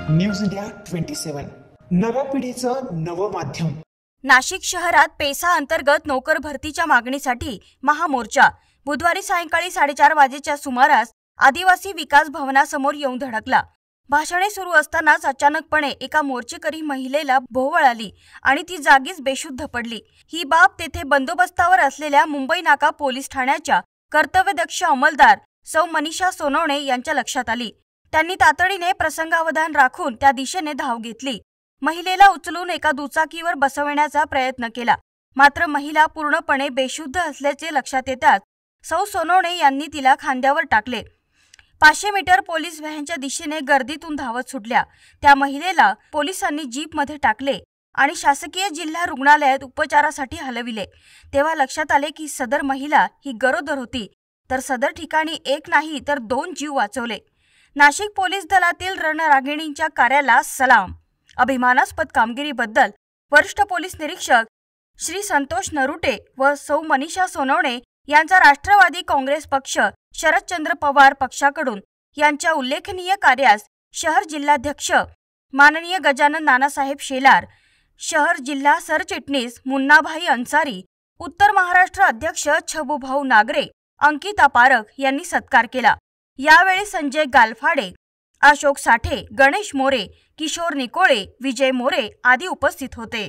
News India 27 नव्या पिढीचं नवं माध्यम। नाशिक शहरात पेसा अंतर्गत नोकर भरतीच्या मागणीसाठी महामोर्चा बुधवारी सायंकाळी 4:30 वाजेच्या सुमारास आदिवासी विकास भवनासमोर येऊन धडकला। भाषणे सुरू असतानाच अचानकपणे एका मोर्चेकरी महिलेला भोवळ आली आणि ती जागीच बेशुद्ध पडली। ही बाब तेथे बंदोबस्तावर असलेल्या मुंबई नाका पोलीस ठाण्याच्या कर्तव्यदक्ष अंमलदार सौ मनीषा सोनवणे यांच्या लक्षात आली। त्यांनी तातडीने प्रसंगावधान राखून त्या दिशेने धाव घेतली। महिलेला उचलून एका दुचाकीवर बसवण्याचा प्रयत्न केला, मात्र महिला पूर्णपणे बेशुद्ध असल्याचे लक्षात येताच सौ सोनवणे यांनी तिला खांद्यावर टाकले। 500 मीटर पोलीस व्हॅनच्या दिशेने गर्दीतून धावत सुटल्या। त्या महिलेला पोलिसांनी जीपमध्ये टाकले आणि शासकीय जिल्हा रुग्णालयात उपचारासाठी हलविले। तेव्हा लक्षात आले की सदर महिला ही गरोदर होती, तर सदर ठिकाणी एक नाही तर 2 जीव वाचवले। नाशिक पोलीस दलातील रणरागिणींच्या कार्याला सलाम। अभिमानास्पद कामगिरीबद्दल वरिष्ठ पोलीस निरीक्षक श्री संतोष नरुटे व सौ मनीषा सोनवणे यांचा राष्ट्रवादी काँग्रेस पक्ष शरदचंद्र पवार पक्षाकडून यांच्या उल्लेखनीय कार्यास शहर जिल्हाध्यक्ष माननीय गजानन नानासाहेब शेलार, शहर जिल्हा सरचिटणीस मुन्नाभाई अन्सारी, उत्तर महाराष्ट्र अध्यक्ष छबुभाऊ नागरे, अंकिता पारख यांनी सत्कार केला। यावेळी संजय गालफाडे, अशोक साठे, गणेश मोरे, किशोर निकोळे, विजय मोरे आदी उपस्थित होते।